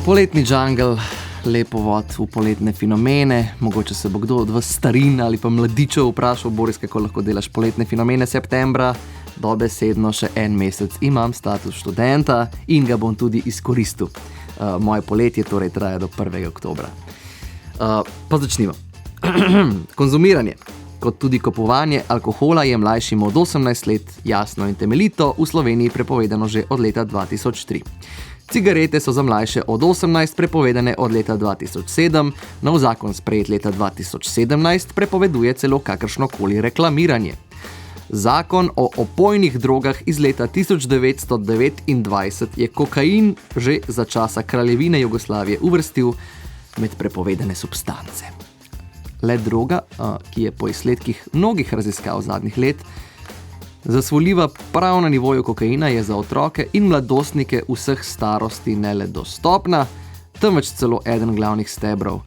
Poletni džungl, lepo vod v poletne fenomene, mogoče se bo kdo od vas starin ali pa mladičev vprašal, Boris, kako lahko delaš poletne fenomene septembra, dobesedno še en mesec imam status študenta in ga bom tudi izkoristil. Moje poletje torej traja do 1. oktobra. Pa začnimo. Konzumiranje, kot tudi kupovanje alkohola je mlajšim od 18 let jasno in temeljito v Sloveniji prepovedano že od leta 2003. Cigarete so za mlajše od 18 prepovedane od leta 2007, nov zakon sprejet leta 2017 prepoveduje celo kakršnokoli reklamiranje. Zakon o opojnih drogah iz leta 1929 je kokain že za časa kraljevine Jugoslavije uvrstil med prepovedane substance. Le droga, ki je po izsledkih mnogih raziskav zadnjih let zasvoljiva prav na nivoju kokaina, je za otroke in mladostnike vseh starosti ne le dostopna, temveč celo eden glavnih stebrov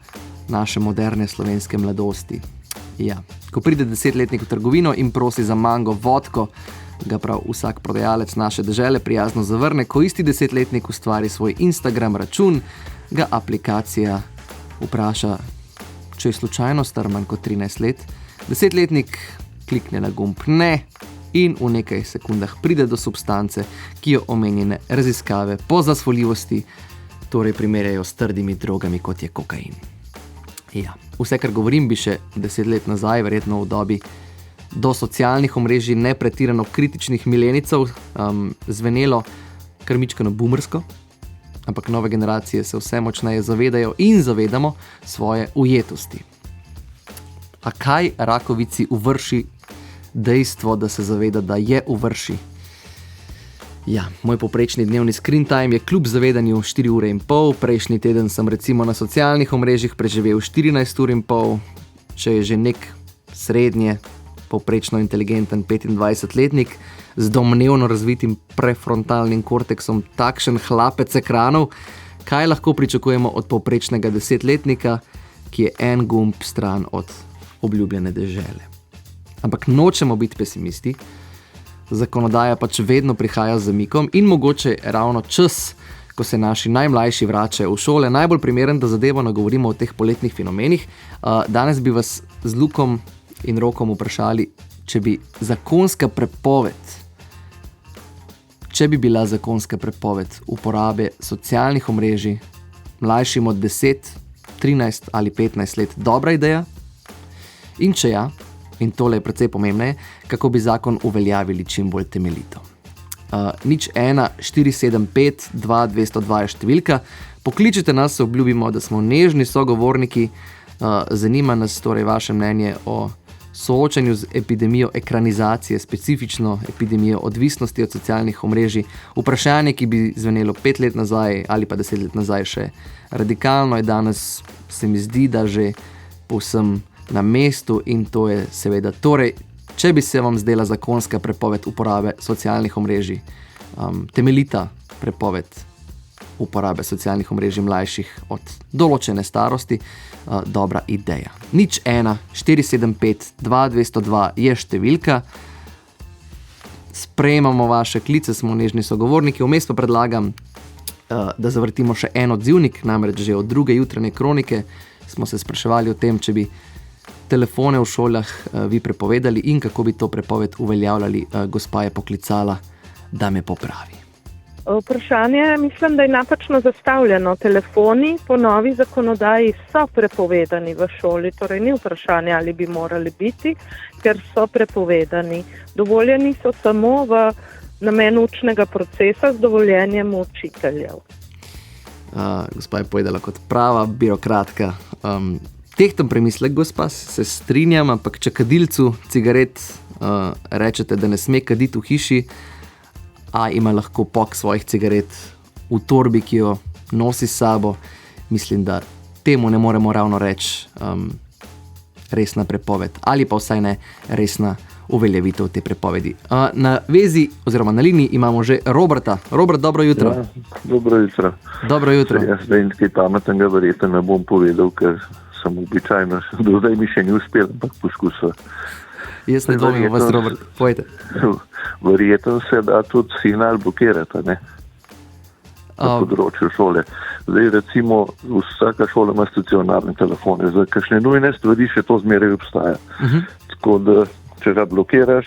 naše moderne slovenske mladosti. Ja, ko pride 10-letnik v trgovino in prosi za mango vodko, ga prav vsak prodajalec naše dežele prijazno zavrne, ko isti 10-letnik ustvari svoj Instagram račun, ga aplikacija vpraša, če je slučajno star manj kot 13 let, 10-letnik klikne na gumb ne in v nekaj sekundah pride do substance, ki jo omenjene raziskave po zasvoljivosti torej primerjajo s trdimi drogami, kot je kokain. Ja, vse, kar govorim, bi še 10 let nazaj, verjetno v dobi do socialnih omrežij nepretirano kritičnih milenijcev zvenelo kar mičkano boomersko, ampak nove generacije se vse močneje zavedajo in zavedamo svoje ujetosti. A kaj rakovici uvrši dejstvo, da se zaveda, da je uvrši? Ja, moj poprečni dnevni screen time je kljub zavedanju 4 ure in pol, prejšnji teden sem recimo na socialnih omrežjih preživel 14 ur in pol, če je že nek srednje, povprečno inteligenten 25-letnik z domnevno razvitim prefrontalnim korteksom takšen hlapec ekranov, kaj lahko pričakujemo od povprečnega 10-letnika, ki je en gumb stran od obljubljene dežele. Ampak nočemo biti pesimisti, zakonodaja pač vedno prihaja z zamikom in mogoče ravno čas, ko se naši najmlajši vračajo v šole, najbolj primeren, da zadevo nagovorimo o teh poletnih fenomenih. Danes bi vas z Lukom in Rokom vprašali, če bi bila zakonska prepoved uporabe socialnih omrežij mlajšim od 10, 13 ali 15 let dobra ideja? In če ja, in tole je precej pomembneje, kako bi zakon uveljavili čim bolj temeljito. 01475-2202 je številka, pokličite nas, se obljubimo, da smo nežni sogovorniki, zanima nas torej vaše mnenje o soočanju z epidemijo ekranizacije, specifično epidemijo odvisnosti od socialnih omrežij, vprašanje, ki bi zvenelo 5 let nazaj ali pa 10 let nazaj še radikalno, je danes, se mi zdi, da že povsem na mestu in to je seveda torej, če bi se vam zdela zakonska prepoved uporabe socialnih omrežij, temeljita prepoved uporabe socialnih omrežij mlajših od določene starosti, dobra ideja. 01475-2202 je številka, sprejemamo vaše klice, smo nežni sogovorniki, vmes pa predlagam, da zavrtimo še en odzivnik, namreč že od 2. jutranje kronike smo se spraševali o tem, če bi telefone v šolah vi prepovedali in kako bi to prepoved uveljavljali. Gospa je poklicala, da me popravi. Vprašanje, mislim, da je napačno zastavljeno. Telefoni po novi zakonodaji so prepovedani v šoli, torej ni vprašanje, ali bi morali biti, ker so prepovedani. Dovoljeni so samo v namenu učnega procesa z dovoljenjem učiteljev. Gospa je povedala kot prava birokratka. Tehten premislek, gospa, se strinjam, ampak če kadilcu cigaret rečete, da ne sme kaditi v hiši, a ima lahko pok svojih cigaret v torbi, ki jo nosi s sabo, mislim, da temu ne moremo ravno reči resna prepoved ali pa vsaj ne resna uveljavitev te prepovedi. Na vezi oziroma na liniji imamo že Roberta. Robert, dobro jutro. Ja, dobro jutro. Dobro jutro. Jaz zdaj nekaj pametnega verjetno ne bom povedal, ker sem običajno, do zdaj mi še ni uspel, ampak poskusil. Jaz ne dvomim vas, Robert, povejte. Verjetno se da tudi signal blokirati, ne? na področju šole. Zdaj recimo vsaka šola ima stacionarne telefone, za kakšne nujne stvari še to zmeraj obstaja. Tako da, če ga blokiraš,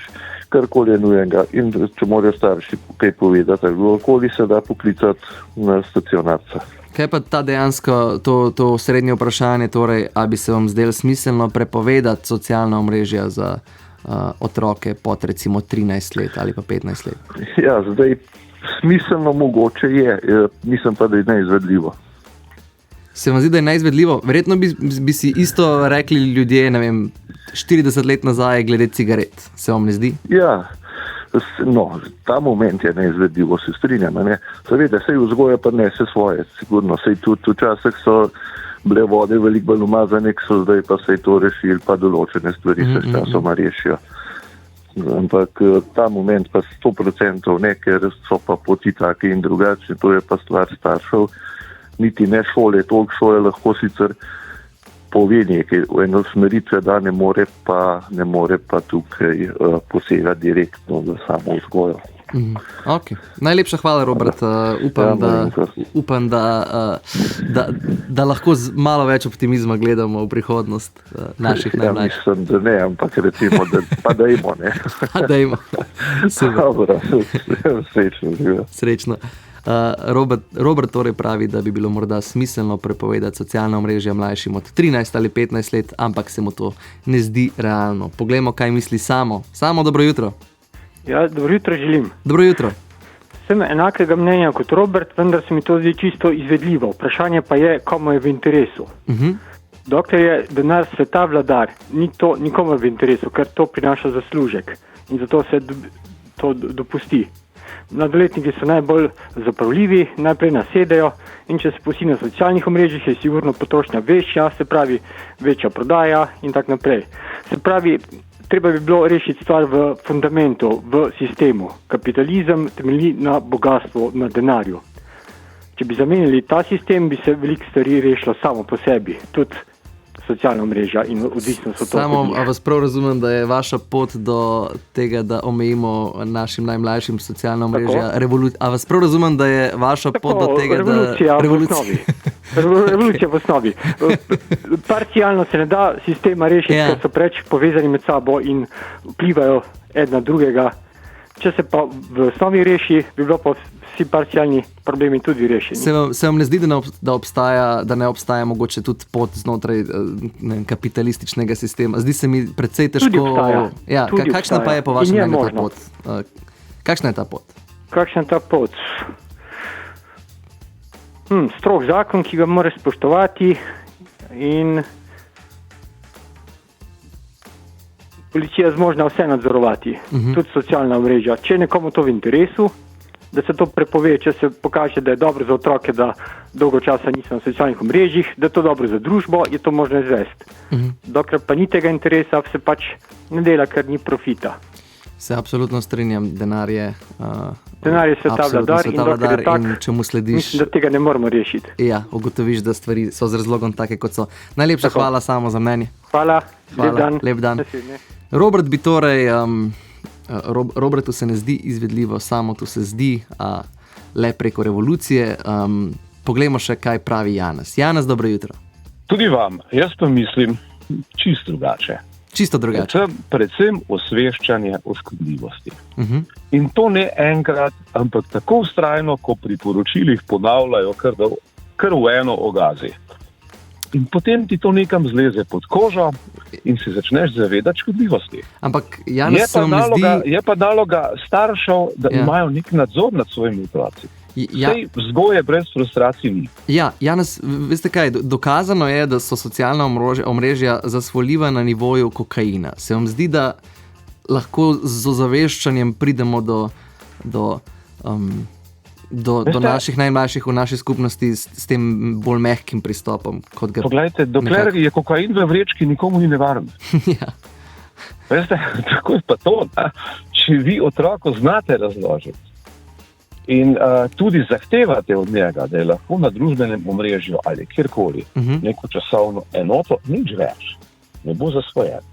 karkoli je nujenega in če morajo starši kaj povedati, kdorkoli se da poklicati na stacionarca. Kaj pa ta dejansko, to srednje vprašanje, torej, ali bi se vam zdelo smiselno prepovedati socialna omrežja za otroke pod recimo 13 let ali pa 15 let? Ja, zdaj smiselno mogoče je, mislim pa, da je neizvedljivo. Se vam zdi, da je neizvedljivo? Verjetno bi si isto rekli ljudje, ne vem, 40 let nazaj glede cigaret. Se vam ne zdi? Ja, no, ta moment je neizvedljivo, se strinjam. Ne? Seveda, sej vzgoja pa nese svoje, sigurno. Sej tudi včasih so bile vode veliko bolj umazane, so zdaj pa sej to rešili, pa določene stvari se s časoma rešijo. Ampak ta moment pa 100% ne, ker so pa poti taki in drugačni, to je pa stvar staršev. Niti ne šole, toliko šole lahko sicer pove nekaj, v eno smeritve, da ne more pa tukaj posegati direktno v samo vzgojo. Okay. Najlepša hvala, Robert. Upam, da lahko z malo več optimizma gledamo v prihodnost naših najmlajših. Ja, mislim, da ne, ampak recimo, da pa dajmo, ne. Dajmo. Dobro, srečno. Srečno. Robert torej pravi, da bi bilo morda smiselno prepovedati socialna omrežja mlajšim od 13 ali 15 let, ampak se mu to ne zdi realno. Poglejmo, kaj misli Samo. Samo, dobro jutro. Ja, dobro jutro želim. Dobro jutro. Sem enakega mnenja kot Robert, vendar se mi to zdi čisto izvedljivo. Vprašanje pa je, komu je v interesu. Dokler je denar sveta vladar, ni to nikomu v interesu, ker to prinaša zaslužek in zato se to dopusti. Mladoletniki so najbolj zapravljivi, najprej nasedejo in če se pusti na socialnih omrežjih, je sigurno potrošnja večja, se pravi večja prodaja in tak naprej. Se pravi, treba bi bilo rešiti stvar v fundamentu, v sistemu. Kapitalizem temelji na bogatstvu, na denarju. Če bi zamenjali ta sistem, bi se veliko stvari rešilo samo po sebi. Tudi socialna mreža in odvisnost od toga. Samo, a vas prav razumem, da je vaša pot do tega, da omejimo našim najmlajšim socialna mreža revolucija? A vas prav razumem, da je vaša pot do tega, Revolucija v osnovi. Parcialno se ne da sistema rešiti, ker so preveč povezani med sabo in vplivajo eden na drugega. Če se pa v osnovi reši, bi bilo pa vsi parcialni problemi tudi rešeni. Se vam ne zdi, da ne obstaja mogoče tudi pot znotraj kapitalističnega sistema? Zdi se mi precej težko. Tudi obstaja. Ja, kakšna pa je po vašem mnenju ta pot? Kakšna je ta pot? Kakšna je ta pot? Strog zakon, ki ga mora spoštovati in policija zmožna vse nadzorovati, tudi socialna omrežja. Če je nekomu to v interesu, da se to prepove, če se pokaže, da je dobro za otroke, da dolgo časa niso na socialnih omrežjih, da je to dobro za družbo, je to možno izvesti. Dokler pa ni tega interesa, se pač ne dela, ker ni profita. Se absolutno strinjam, denar je sveta vladar in dokler je tak, če mu slediš, mislim, da tega ne moramo rešiti. Ja, ugotoviš, da stvari so z razlogom take, kot so. Najlepša hvala Samo za mnenje. Hvala. Lep dan. Robert bi torej, Robertu se ne zdi izvedljivo, Samo tu se zdi le preko revolucije. Poglejmo še, kaj pravi Janez. Janez, dobro jutro. Tudi vam, jaz pa mislim čisto drugače. Čisto drugače. Predvsem osveščanje o škodljivosti. In to ne enkrat, ampak tako vztrajno, ko pri poročilih ponavljajo kar v eno ogazi. In potem ti to nekam zleze pod kožo in se začneš zavedati škodljivosti. Ampak Janez se vam zdi... Je pa naloga staršev, da imajo nek nadzor nad svojimi otroci. Sej vzgoje brez frustracij ni. Ja, Janez, veste kaj, dokazano je, da so socialna omrežja zasvoljiva na nivoju kokaina. Se vam zdi, da lahko z ozaveščanjem pridemo do naših najmlajših v naši skupnosti s tem bolj mehkim pristopom? Poglejte, dokler je kokain v vrečki, nikomu ni nevaren. Ja. Veste, tako je pa to, da če vi otroku znate razložiti in tudi zahtevate od njega, da je lahko na družbenem omrežju ali kjerkoli neko časovno enoto, nič več, ne bo zasvojen.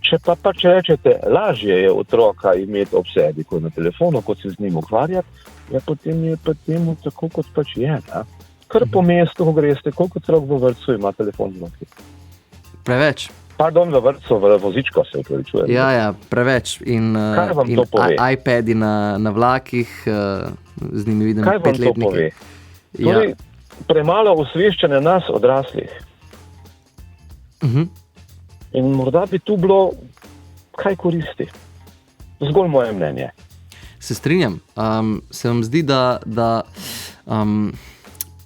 Če pa pač rečete, lažje je otroka imeti ob sebi, kot na telefonu, kot se z njim ukvarjati, potem je pa temu tako, kot pač je. Ne? Kar po mestu greste, koliko otrok v vrtcu ima telefon v roki? Preveč. Pardon, v vrtcu, v vozičko se upravičujem. Ja, preveč. In iPadi na vlakih, z njimi vidim 5-letnike. Kaj vam to pove? Torej, premalo osveščanja nas odraslih. In morda bi tu bilo kaj koristi. Zgolj moje mnenje. Se strinjam. Se vam zdi, da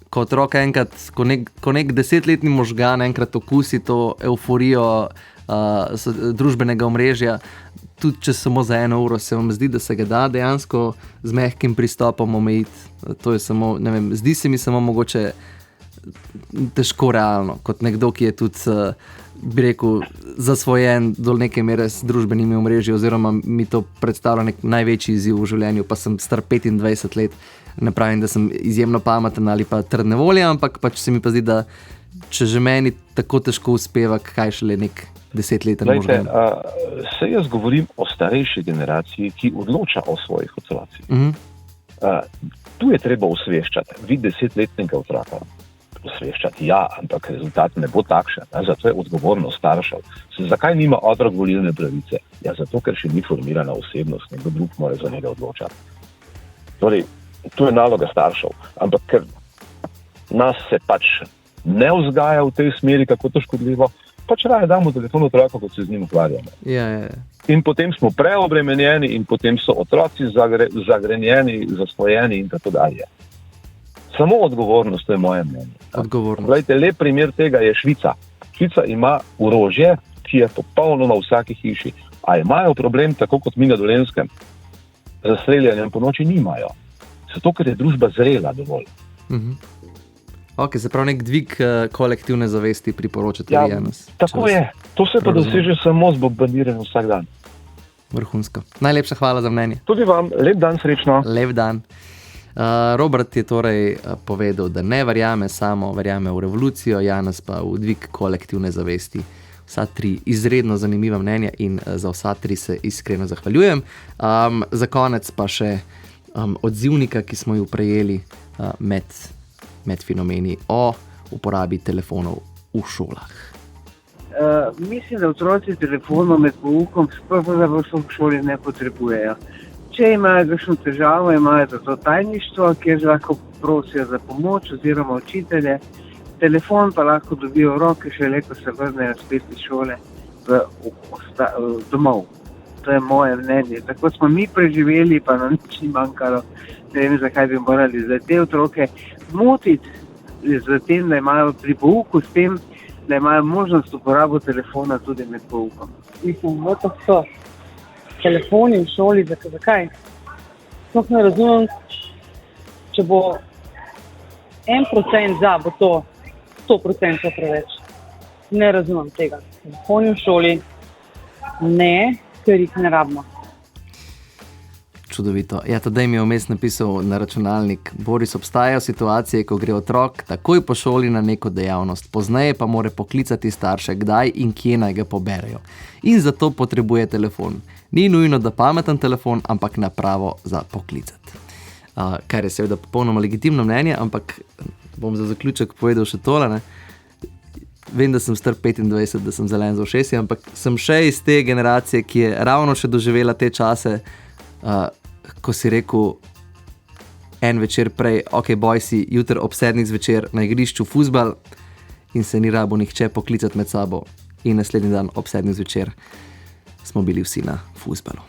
ko otrok enkrat, ko nek 10-letni možgan enkrat okusi to euforijo družbenega omrežja, tudi če samo za 1 uro, se vam zdi, da se ga da dejansko z mehkim pristopom omejiti. To je samo, ne vem, zdi se mi samo mogoče težko realno, kot nekdo, ki je tudi, bi rekel, zasvojen do neke mere s družbenimi omrežji, oziroma mi to predstavlja nek največji izziv v življenju, pa sem star 25 let, ne pravim, da sem izjemno pameten ali pa trdne volje, ampak pač se mi pa zdi, da če že meni tako težko uspeva, kaj šele nek 10-leten možgan. Se jaz govorim o starejši generaciji, ki odloča o svojih otrocih. Tu je treba osveščati, vid 10-letnega otroka. Osveščati, ja, ampak rezultat ne bo takšen. Zato je odgovornost staršev. Zakaj nima otrok volilne pravice? Ja, zato, ker še ni formirana osebnost, nekdo drug mora za njega odločati. Torej, tu je naloga staršev. Ampak ker nas se pač ne vzgaja v tej smeri, kako to škodljivo, pač raje damo telefon otroka, kot se z njim ukvarjamo. Ja. In potem smo preobremenjeni in potem so otroci zagrenjeni, zasvojeni in tako dalje. Samo odgovornost, to je moje mnenje. Glejte, lep primer tega je Švica. Švica ima orožje, ki je popolnoma v vsaki hiši. A imajo problem, tako kot mi na Dolenjskem, z streljanjem po noči nimajo. Zato, ker je družba zrela dovolj. Ok, se pravi nek dvig kolektivne zavesti priporočate vi, Janez. Tako je. To se pa doseže samo z bombardiranjem vsak dan. Vrhunsko. Najlepša hvala za mnenje. Tudi vam, lep dan, srečno. Lep dan. Robert je torej povedal, da ne verjame samo, verjame v revolucijo, Janez pa v dvig kolektivne zavesti. Vsa 3 izredno zanimiva mnenja in za vsa 3 se iskreno zahvaljujem. Za konec pa še odzivnika, ki smo ju prejeli med fenomeni o uporabi telefonov v šolah. Mislim, da otroci telefonov med poukom sploh v šoli ne potrebujejo. Če imajo kakšno težavo, imajo za to tajništvo, kjer lahko prosijo za pomoč oziroma učitelje. Telefon pa lahko dobijo v roke, šele ko se vrnejo spet iz šole domov. To je moje mnenje. Tako smo mi preživeli, pa nam nič ni manjkalo. Ne vem, zakaj bi morali za te otroke motiti z tem, da imajo pri pouku, s tem, da imajo možnost uporabo telefona tudi med poukom. Mislim, telefoni v šoli, zakaj? Sploh ne razumem, če bo 1% za, bo to 100% preveč. Ne razumem tega. Telefoni v šoli ne, ker jih ne rabimo. Čudovito. Ja, tedaj mi je vmes napisal na računalnik: Boris, obstajajo situacije, ko gre otrok takoj po šoli na neko dejavnost, pozneje pa mora poklicati starše, kdaj in kje naj ga poberejo. In zato potrebuje telefon. Ni nujno, da pameten telefon, ampak napravo za poklicati. Kar je seveda popolnoma legitimno mnenje, ampak bom za zaključek povedal še tole, ne? Vem, da sem star 25, da sem zelen za ušesi, ampak sem še iz te generacije, ki je ravno še doživela te čase, ko si rekel en večer prej, ok, boj si, jutri ob 7 zvečer na igrišču fuzbal in se ni rabo nihče poklicati med sabo. In naslednji dan ob 7 zvečer smo bili vsi na fuzbalu.